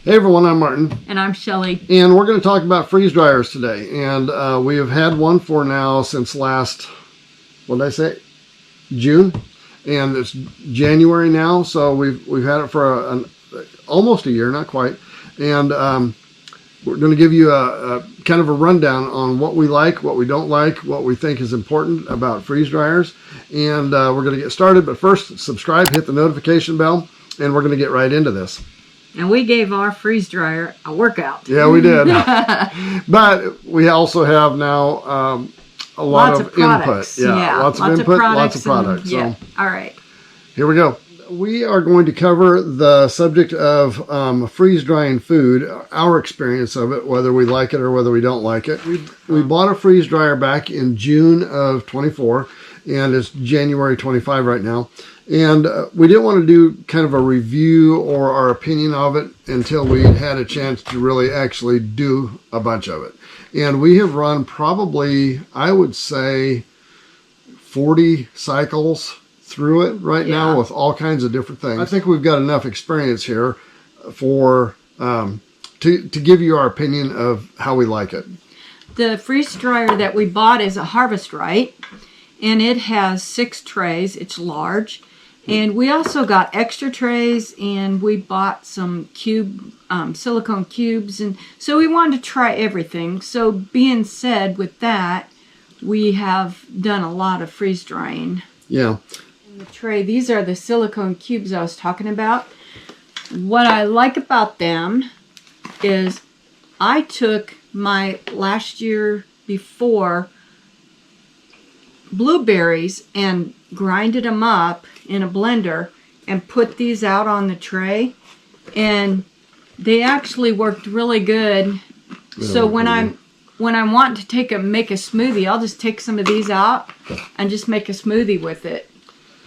Hey everyone, I'm Martin. And I'm Shelley. And we're going to talk about freeze dryers today. And we have had one for now since last, what did I say? June. And it's January now, so we've had it for almost a year, not quite. And we're going to give you a kind of a rundown on what we like, what we don't like, what we think is important about freeze dryers. And we're going to get started. But first, subscribe, hit the notification bell, and we're going to get right into this. And we gave our freeze dryer a workout. Yeah, we did. But we also have now a lot of input. Yeah, lots of input, lots of products. Yeah. So, all right. Here we go. We are going to cover the subject of freeze drying food, our experience of it, whether we like it or whether we don't like it. We bought a freeze dryer back in June of 24, and it's January 25 right now. And we didn't want to do kind of a review or our opinion of it until we had a chance to really actually do a bunch of it. And we have run probably, I would say, 40 cycles through it right now with all kinds of different things. I think we've got enough experience here for to give you our opinion of how we like it. The freeze dryer that we bought is a Harvest Right, and it has 6 trays. It's large. And we also got extra trays, and we bought some silicone cubes. And so we wanted to try everything. So being said with that, we have done a lot of freeze drying. Yeah. In the tray, these are the silicone cubes I was talking about. What I like about them is I took my last year before blueberries and grinded them up in a blender and put these out on the tray, and they actually worked really good. So when I want to make a smoothie, I'll just take some of these out and just make a smoothie with it.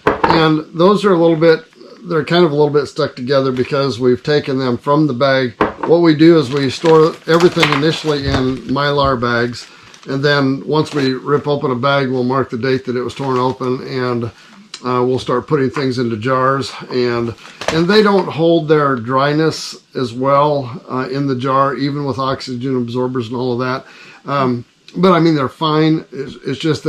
And those are they're kind of a little bit stuck together because we've taken them from the bag. What we do is we store everything initially in Mylar bags, and then once we rip open a bag, we'll mark the date that it was torn open, and we'll start putting things into jars. And they don't hold their dryness as well in the jar, even with oxygen absorbers and all of that. But I mean, they're fine. It's just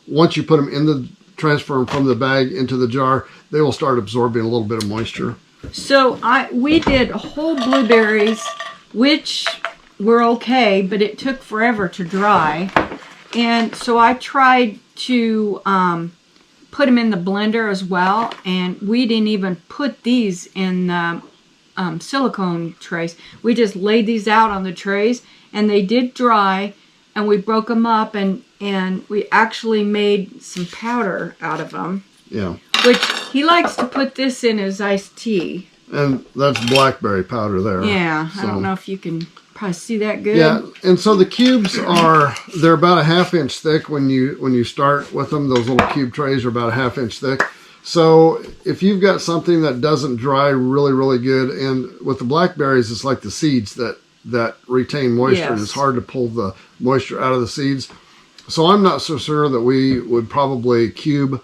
once you put them transfer them from the bag into the jar, they will start absorbing a little bit of moisture. So we did whole blueberries, which were okay, but it took forever to dry. And so I tried to put them in the blender as well, and we didn't even put these in the silicone trays. We just laid these out on the trays, and they did dry, and we broke them up, and we actually made some powder out of them. Yeah. Which he likes to put this in his iced tea. And that's blackberry powder there. Yeah, so. I don't know if you can probably see that good. Yeah, and so the cubes they're about a 1/2 inch thick when you start with them. Those little cube trays are about a 1/2 inch thick. So if you've got something that doesn't dry really, really good, and with the blackberries, it's like the seeds that retain moisture, and it's hard to pull the moisture out of the seeds. So I'm not so sure that we would probably cube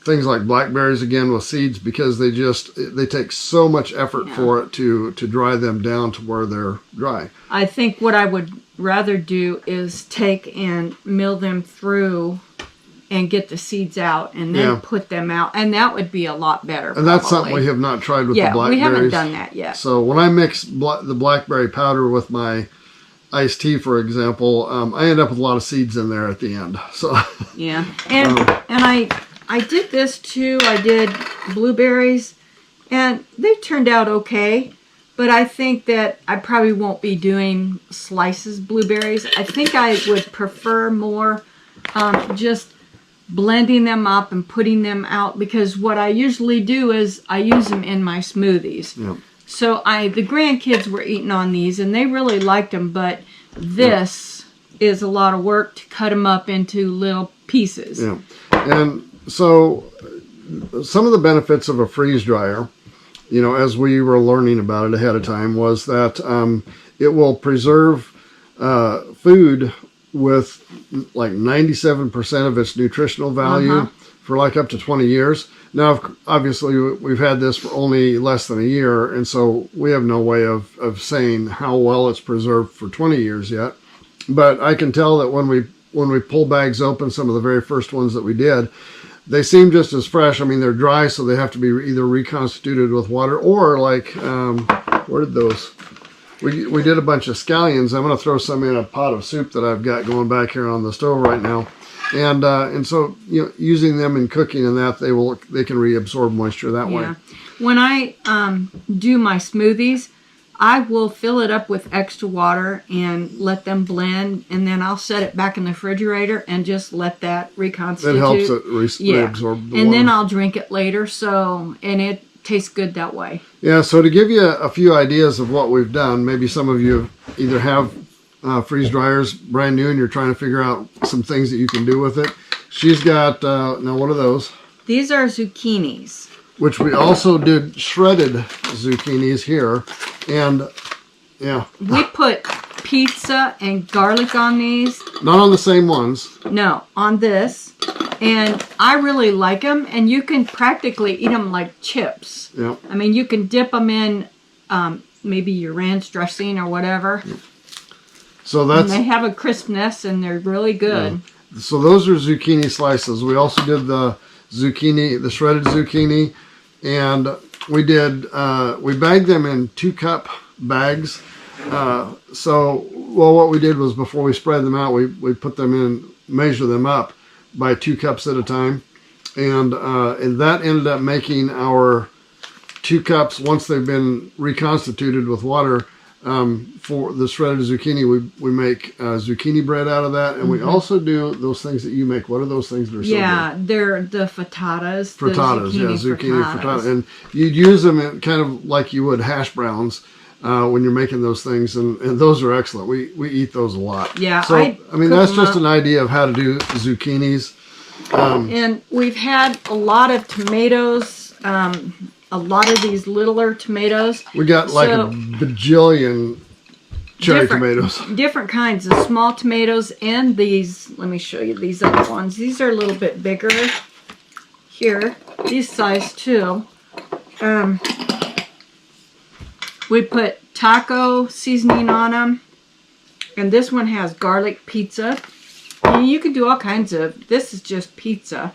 things like blackberries again with seeds, because they take so much effort for it to dry them down to where they're dry. I think what I would rather do is take and mill them through and get the seeds out and then put them out, and that would be a lot better. And that's something we have not tried with the blackberries. We haven't done that yet. So when I mix the blackberry powder with my iced tea, for example, I end up with a lot of seeds in there at the end. So yeah, and I did this too. I did blueberries, and they turned out okay. But I think that I probably won't be doing slices blueberries. I think I would prefer more just blending them up and putting them out, because what I usually do is I use them in my smoothies. Yeah. So the grandkids were eating on these, and they really liked them, but this is a lot of work to cut them up into little pieces. Yeah. And so some of the benefits of a freeze dryer, as we were learning about it ahead of time, was that it will preserve food with like 97% of its nutritional value for like up to 20 years. Now, obviously, we've had this for only less than a year, and so we have no way of saying how well it's preserved for 20 years yet. But I can tell that when we pull bags open, some of the very first ones that we did, they seem just as fresh. I mean, they're dry, so they have to be either reconstituted with water or like, where did those? We did a bunch of scallions. I'm going to throw some in a pot of soup that I've got going back here on the stove right now. And so, using them in cooking and that, they can reabsorb moisture that way. When I do my smoothies, I will fill it up with extra water and let them blend, and then I'll set it back in the refrigerator and just let that reconstitute. That helps it reabsorb the water. And then I'll drink it later. And it tastes good that way. Yeah. So to give you a few ideas of what we've done, maybe some of you either have freeze dryers brand new and you're trying to figure out some things that you can do with it. She's got, now what are those? These are zucchinis. Which we also did shredded zucchinis here. And yeah. We put pizza and garlic on these. Not on the same ones. No, on this. And I really like them. And you can practically eat them like chips. Yeah. I mean, you can dip them in maybe your ranch dressing or whatever. Yep. So that's, and they have a crispness and they're really good. Yeah. So those are zucchini slices. We also did the shredded zucchini, and we bagged them in 2-cup bags. What we did was before we spread them out, we put them in, measure them up by 2 cups at a time, and that ended up making our 2 cups, once they've been reconstituted with water. For the shredded zucchini, we make zucchini bread out of that, and we also do those things that you make. What are those things that are so good? They're the frittatas. Frittatas, zucchini frittata. And you'd use them in kind of like you would hash browns when you're making those things, and those are excellent. We eat those a lot. Yeah. So, I mean, that's just an idea of how to do zucchinis. And we've had a lot of tomatoes, a lot of these littler tomatoes. We got like a bajillion cherry tomatoes. Different kinds of small tomatoes, and these, let me show you these other ones. These are a little bit bigger. Here, these size too. We put taco seasoning on them. And this one has garlic pizza. And you can do all kinds of, this is just pizza.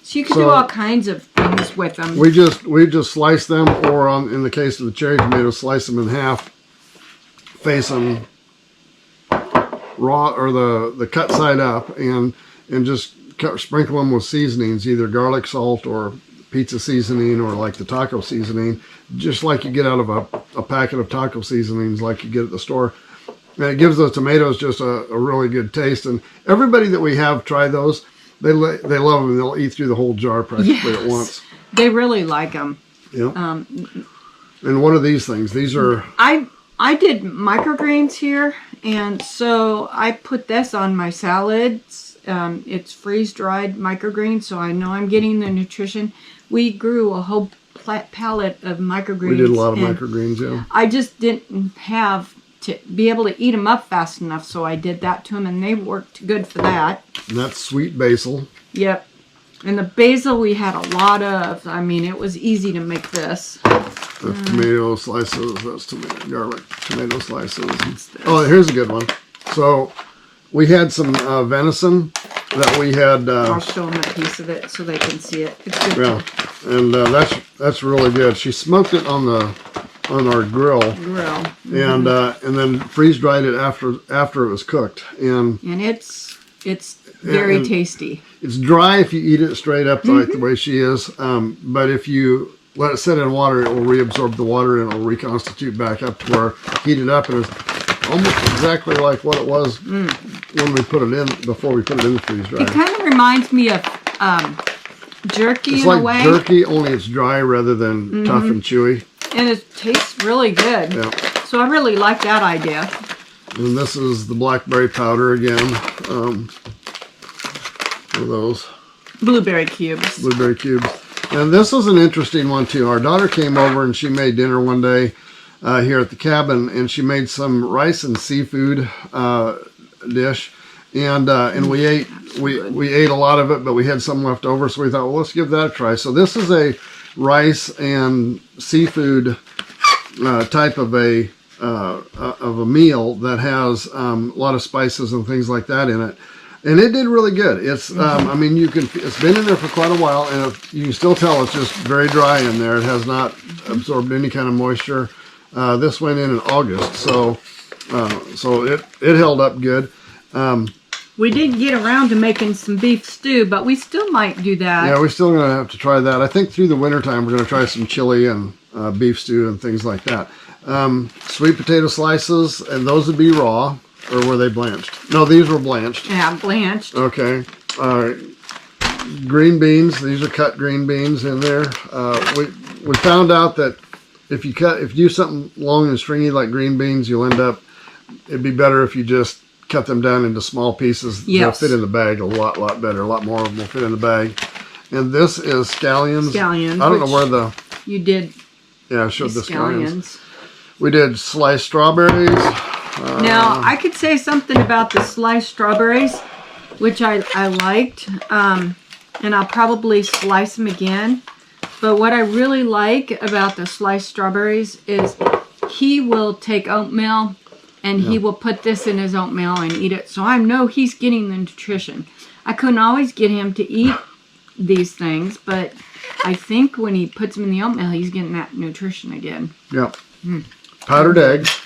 So you can do all kinds of things with them. We just slice them, or in the case of the cherry tomatoes, slice them in half, face them raw or the cut side up, and just sprinkle them with seasonings, either garlic salt or pizza seasoning or like the taco seasoning, just like you get out of a packet of taco seasonings like you get at the store. And it gives those tomatoes just a really good taste. And everybody that we have tried those, they love them. They'll eat through the whole jar practically at once. They really like them. Yeah. And what are these things? These are... I did microgreens here, and so I put this on my salads. It's freeze-dried microgreens, so I know I'm getting the nutrition. We grew a whole pallet of microgreens. We did a lot of microgreens, yeah. I just didn't have to be able to eat them up fast enough, so I did that to them, and they worked good for that. And that's sweet basil. Yep. And the basil we had a lot of. I mean, it was easy to make this. That's tomato slices. That's garlic tomato slices. Oh, here's a good one. So we had some venison that we had. I'll show them a piece of it so they can see it. It's good. Yeah, and that's really good. She smoked it on our grill. And and then freeze dried it after it was cooked. And it's very tasty. It's dry if you eat it straight up like the way she is. But if you let it sit in water, it will reabsorb the water and it will reconstitute back up to where heat it up, and it's almost exactly like what it was when we put it in, before we put it in the freeze dryer. It kind of reminds me of jerky in a way. It's like jerky, only it's dry rather than tough and chewy. And it tastes really good. Yeah. So I really like that idea. And this is the blackberry powder again. What are those? Blueberry cubes. Blueberry cubes. And this is an interesting one too. Our daughter came over and she made dinner one day here at the cabin, and she made some rice and seafood dish. and we ate a lot of it, but we had some left over, so we thought, well, let's give that a try. So this is a rice and seafood type of a meal that has a lot of spices and things like that in it. And it did really good. It's, I mean, it's been in there for quite a while, and you can still tell it's just very dry in there. It has not absorbed any kind of moisture. This went in August, so it held up good. We did get around to making some beef stew, but we still might do that. Yeah, we're still going to have to try that. I think through the wintertime, we're going to try some chili and beef stew and things like that. Sweet potato slices, and those would be raw. Or were they blanched? No, these were blanched. Yeah, blanched. Okay. Green beans. These are cut green beans in there. We found out that if you do something long and stringy like green beans, you'll end up. It'd be better if you just cut them down into small pieces. Yes. They'll fit in the bag a lot better. A lot more of them will fit in the bag. And this is scallions. Scallions. I don't know where the. You did. Yeah, I showed the scallions. We did sliced strawberries. Now, I could say something about the sliced strawberries, which I liked, and I'll probably slice them again. But what I really like about the sliced strawberries is he will take oatmeal and he will put this in his oatmeal and eat it. So I know he's getting the nutrition. I couldn't always get him to eat these things, but I think when he puts them in the oatmeal, he's getting that nutrition again. Yep. Powdered eggs.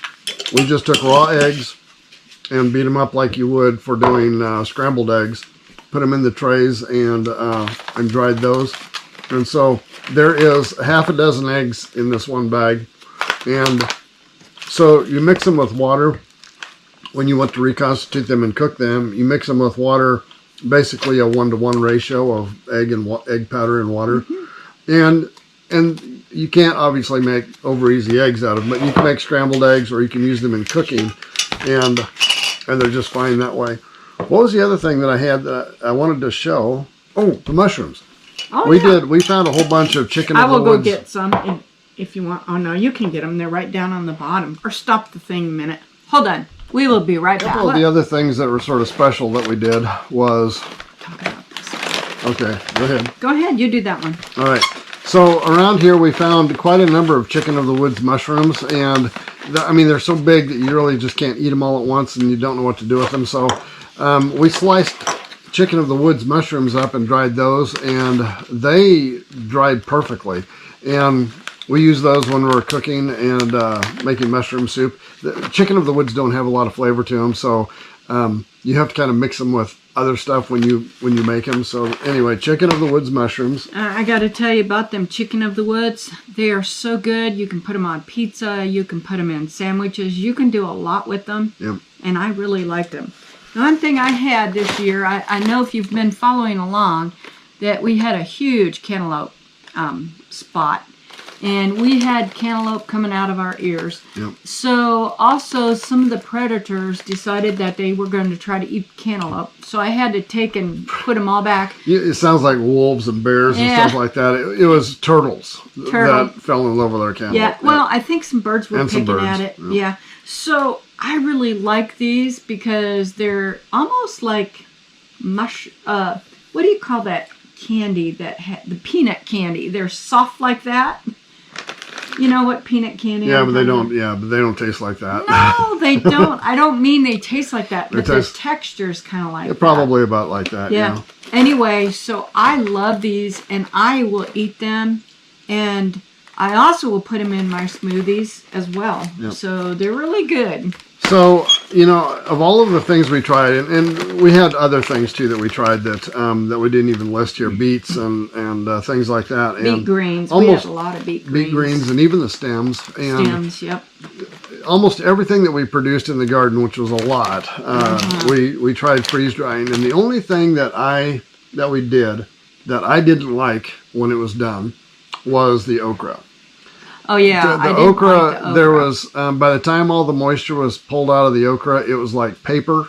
We just took raw eggs and beat them up like you would for doing scrambled eggs. Put them in the trays and dried those. And so there is half a dozen eggs in this one bag. And so you mix them with water when you want to reconstitute them and cook them. You mix them with water, basically a 1-to-1 ratio of egg powder and water. And you can't obviously make over easy eggs out of them, but you can make scrambled eggs or you can use them in cooking, and they're just fine that way. What was the other thing that I had that I wanted to show? Oh, the mushrooms. Oh, We found a whole bunch of chicken I of the will go woods. get some if you want. Oh, no, you can get them. They're right down on the bottom. Or stop the thing a minute. Hold on. We will be right back. Couple of the other things that were sort of special that we did was... Talk about this. Okay, go ahead. Go ahead. You do that one. All right. So around here we found quite a number of chicken of the woods mushrooms, and I mean they're so big that you really just can't eat them all at once, and you don't know what to do with them. So we sliced chicken of the woods mushrooms up and dried those, and they dried perfectly. And we use those when we're cooking and making mushroom soup. The chicken of the woods don't have a lot of flavor to them, so you have to kind of mix them with other stuff when you make them. So anyway, chicken of the woods mushrooms. I got to tell you about them chicken of the woods. They are so good. You can put them on pizza. You can put them in sandwiches. You can do a lot with them. Yep. And I really liked them. The one thing I had this year, I know if you've been following along, that we had a huge cantaloupe spot. And we had cantaloupe coming out of our ears. Yep. So also some of the predators decided that they were going to try to eat cantaloupe. So I had to take and put them all back. It sounds like wolves and bears and stuff like that. It was turtles that fell in love with our cantaloupe. Yeah, well, I think some birds were And some picking birds, at it. yeah. Yeah. So I really like these because they're almost like what do you call that candy the peanut candy? They're soft like that. You know what peanut candy? Yeah, but they don't. Yeah, but they don't taste like that. No, they don't. I don't mean they taste like that, but the texture's kind of like that. Probably about like that. Yeah. Anyway, so I love these, and I will eat them, and I also will put them in my smoothies as well. Yep. So they're really good. So, of all of the things we tried, and we had other things too that we tried that we didn't even list here, beets and things like that. And beet greens. We had a lot of beet greens. Beet greens and even the stems. And stems, yep. Almost everything that we produced in the garden, which was a lot, we tried freeze drying. And the only thing that we did that I didn't like when it was done was the okra. Oh yeah, the okra. There was by the time all the moisture was pulled out of the okra, it was like paper.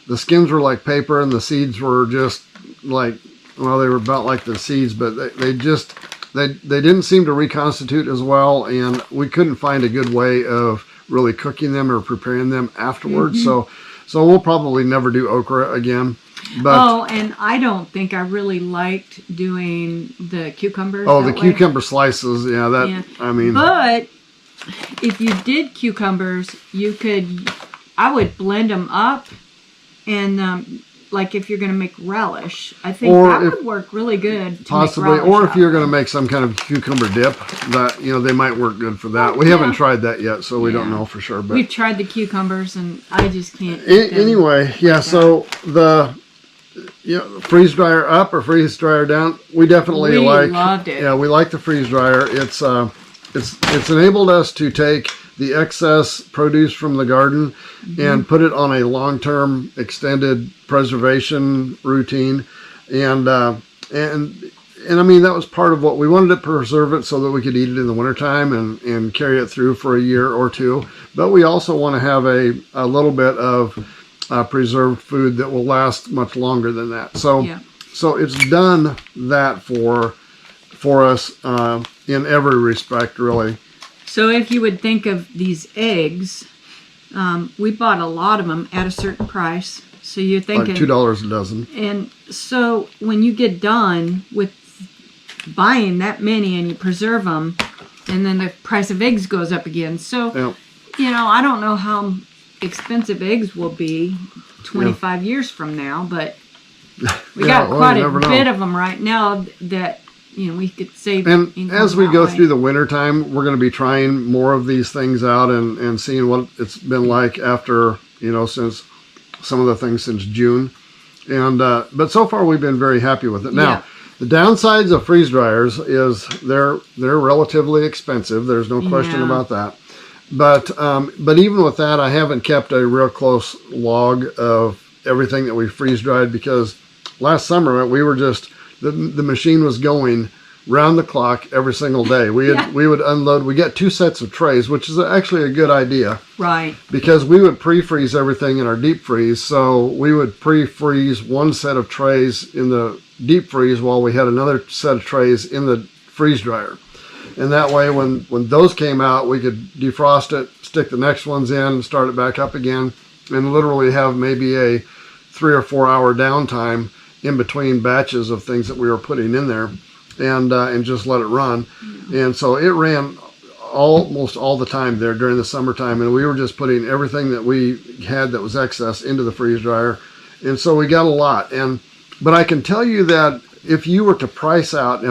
The skins were like paper, and the seeds were just like, well, they were about like the seeds, but they didn't seem to reconstitute as well, and we couldn't find a good way of really cooking them or preparing them afterwards. So So we'll probably never do okra again. But and I don't think I really liked doing the cucumbers. the cucumber slices, I mean, but if you did cucumbers, I would blend them up, and like if you're going to make relish, I think that would work really good. To possibly, make or if you're going to make some kind of cucumber dip, that they might work good for that. We haven't tried that yet, so we don't know for sure. But we've tried the cucumbers, and I just can't. Anyway, so the freeze dryer up or freeze dryer down, we definitely loved it. Yeah, we like the freeze dryer. It's enabled us to take the excess produce from the garden and put it on a long-term extended preservation routine, and I mean, that was part of what we wanted to preserve it so that we could eat it in the wintertime and carry it through for a year or two. But we also want to have a little bit of preserved food that will last much longer than that. So it's done that for us in every respect, really. So if you would think of these eggs, we bought a lot of them at a certain price. So you're thinking like $2 a dozen. And so when you get done with buying that many and you preserve them, and then the price of eggs goes up again. So, I don't know how expensive eggs will be 25 years from now, but we got quite a bit of them right now that we could save. And as we go through the winter time, we're going to be trying more of these things out and seeing what it's been like after, since some of the things since June. And but so far we've been very happy with it. Now, the downsides of freeze dryers is they're relatively expensive. There's no question about that. But even with that, I haven't kept a real close log of everything that we freeze dried, because last summer we were just the machine was going round the clock every single day. We would unload. We get 2 sets of trays, which is actually a good idea, right? Because we would pre-freeze everything in our deep freeze. So we would pre-freeze one set of trays in the deep freeze while we had another set of trays in the freeze dryer. And that way, when those came out, we could defrost it, stick the next ones in, start it back up again, and literally have maybe a 3 or 4 hour downtime in between batches of things that we were putting in there, and just let it run. And so it ran almost all the time there during the summertime, and we were just putting everything that we had that was excess into the freeze dryer. And so we got a lot. But I can tell you that if you were to price out,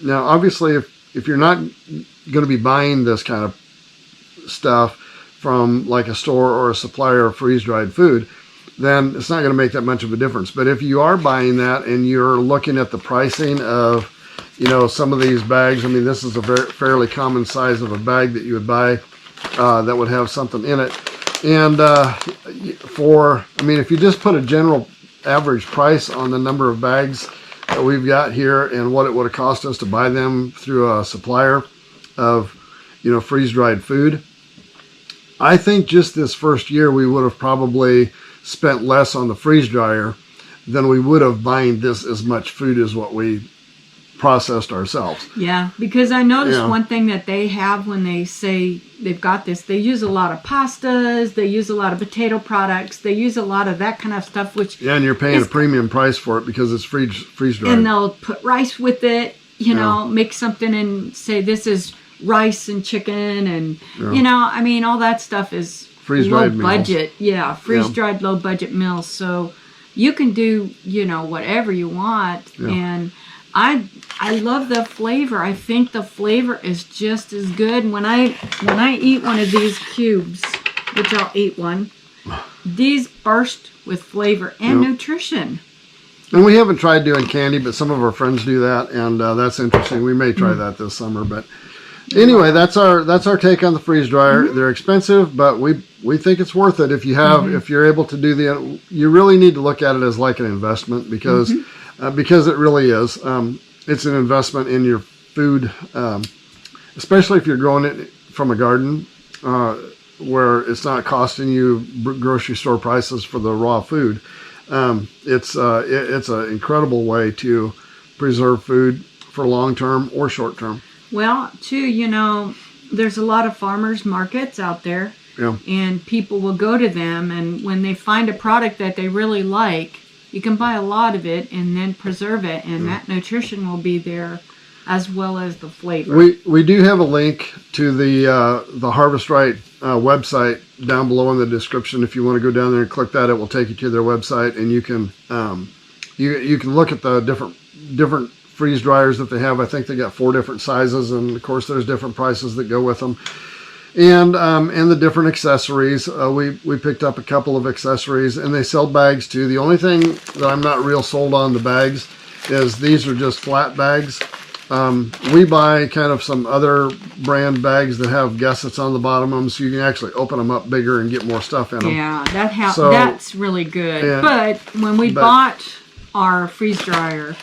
now obviously if you're not going to be buying this kind of stuff from like a store or a supplier of freeze-dried food, then it's not going to make that much of a difference. But if you are buying that and you're looking at the pricing of, some of these bags, I mean, this is a fairly common size of a bag that you would buy that would have something in it. And if you just put a general average price on the number of bags that we've got here and what it would have cost us to buy them through a supplier of, freeze-dried food, I think just this first year we would have probably spent less on the freeze dryer than we would have buying this as much food as what we processed ourselves. Yeah, because I noticed one thing that they have when they say they've got this, they use a lot of pastas, they use a lot of potato products, they use a lot of that kind of stuff, which and you're paying a premium price for it because it's freeze dried. And they'll put rice with it, make something and say this is rice and chicken, and all that stuff is freeze-dried low budget. Yeah, freeze-dried low budget meals. So you can do, whatever you want. And I love the flavor. I think the flavor is just as good. When I eat one of these cubes, which I'll eat one, these burst with flavor and nutrition. And we haven't tried doing candy, but some of our friends do that, and that's interesting. We may try that this summer, but anyway, that's our take on the freeze dryer. They're expensive, but we think it's worth it if you have if you're able to do you really need to look at it as like an investment, because it really is. It's an investment in your food, especially if you're growing it from a garden where it's not costing you grocery store prices for the raw food. It's an incredible way to preserve food for long term or short term. Well, too, there's a lot of farmers markets out there, Yeah. and people will go to them, and when they find a product that they really like, you can buy a lot of it and then preserve it, and that nutrition will be there as well as the flavor. We do have a link to the Harvest Right website down below in the description. If you want to go down there and click that, it will take you to their website, and you can you can look at the different freeze dryers that they have. I think they got 4 different sizes, and of course there's different prices that go with them, and the different accessories. We picked up a couple of accessories, and they sell bags too. The only thing that I'm not real sold on the bags is these are just flat bags. We buy kind of some other brand bags that have gussets on the bottom of them, so you can actually open them up bigger and get more stuff in them. Yeah, that's really good. But when we bought our freeze dryer,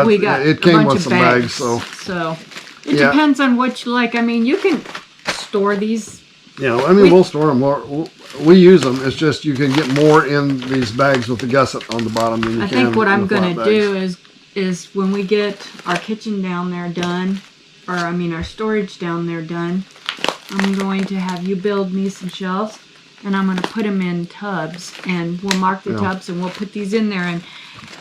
we got it came a bunch with of some bags. So it depends on what you like. I mean, you can store these. Yeah, I mean, we'll store them. We use them. It's just you can get more in these bags with the gusset on the bottom than you can. I think what I'm going to do bags. is when we get our kitchen down there done, or I mean our storage down there done, I'm going to have you build me some shelves, and I'm going to put them in tubs, and we'll mark the tubs, and we'll put these in there, and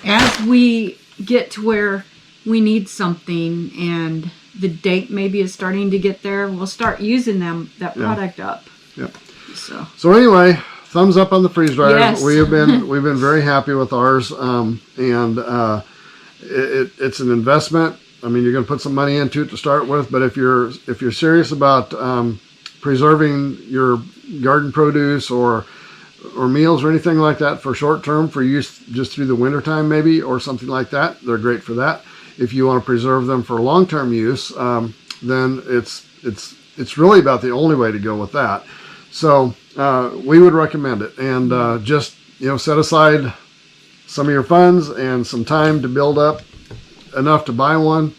as we get to where we need something and the date maybe is starting to get there, we'll start using that product up. Yep. So anyway, thumbs up on the freeze dryers. Yes. We've been very happy with ours, and it's an investment. I mean, you're going to put some money into it to start with, but if you're serious about preserving your garden produce or meals or anything like that for short term, for use just through the winter time maybe, or something like that, they're great for that. If you want to preserve them for long term use, then it's really about the only way to go with that. So we would recommend it, and just set aside some of your funds and some time to build up enough to buy one,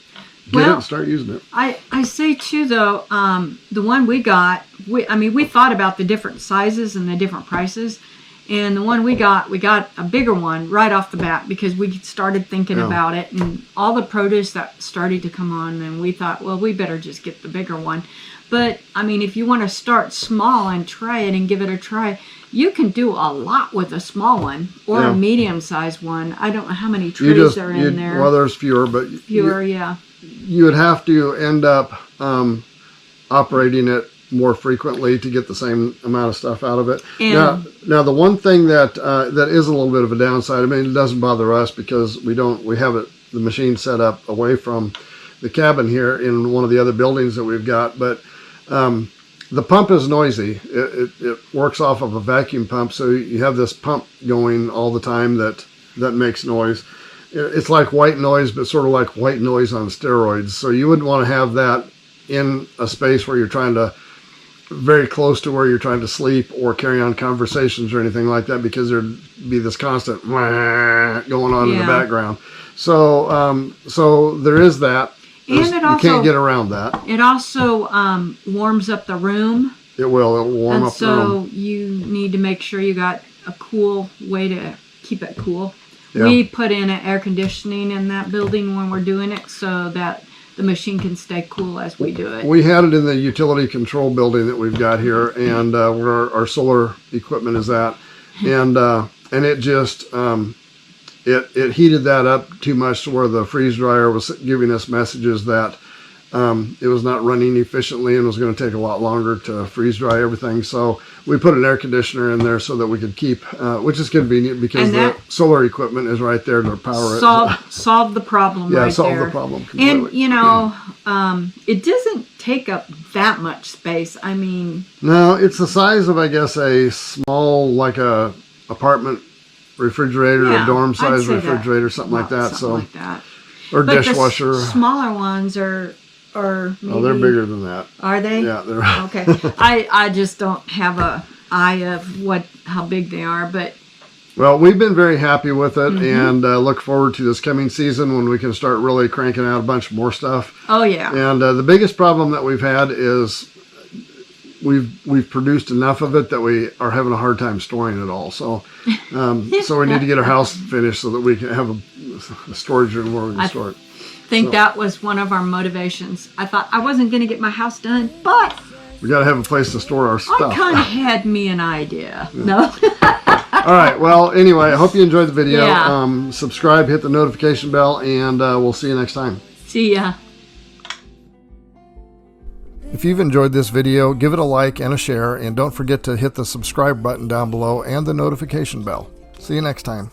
get it and start using it. I say too though, the one we got, we thought about the different sizes and the different prices, and the one we got a bigger one right off the bat because we started thinking about it and all the produce that started to come on, and we thought, well, we better just get the bigger one. But I mean, if you want to start small and try it and give it a try, you can do a lot with a small one or a medium-sized one. I don't know how many trays are in there. Well, there's fewer, but you would have to end up operating it more frequently to get the same amount of stuff out of it. And now the one thing that is a little bit of a downside. I mean, it doesn't bother us because we have the machine set up away from the cabin here in one of the other buildings that we've got, but the pump is noisy. It works off of a vacuum pump, so you have this pump going all the time that makes noise. It's like white noise, but sort of like white noise on steroids. So you wouldn't want to have that in a space where you're trying to, very close to where you're trying to sleep or carry on conversations or anything like that, because there'd be this constant going on in the background. So there is that. And you can't get around that. It also warms up the room. It will. It'll warm up the room. So you need to make sure you got a cool way to keep it cool. Yeah. We put in an air conditioning in that building when we're doing it so that the machine can stay cool as we do it. We had it in the utility control building that we've got here, and where our solar equipment is at, and it just it heated that up too much to where the freeze dryer was giving us messages that it was not running efficiently and was going to take a lot longer to freeze dry everything. So we put an air conditioner in there so that we could keep, which is convenient because the solar equipment is right there to power it. Solve the problem right solve there. The problem completely. And, it doesn't take up that much space. I mean... No, it's the size of, I guess, a small, like a apartment refrigerator, a dorm size refrigerator, something like that. Like that. Or but dishwasher. The smaller ones are maybe... Oh, they're bigger than that. Are they? Yeah, they're... Okay. I just don't have a eye of how big they are, but... Well, we've been very happy with it, and look forward to this coming season when we can start really cranking out a bunch more stuff. Oh, yeah. And the biggest problem that we've had is we've produced enough of it that we are having a hard time storing it all. So so we need to get our house finished so that we can have a storage room where we can store it. I think that was one of our motivations. I thought I wasn't going to get my house done, but We got to have a place to store our stuff. Kind of had me an idea. No. All right. Well, anyway, I hope you enjoyed the video. Yeah. Subscribe, hit the notification bell, and we'll see you next time. See ya. If you've enjoyed this video, give it a like and a share, and don't forget to hit the subscribe button down below and the notification bell. See you next time.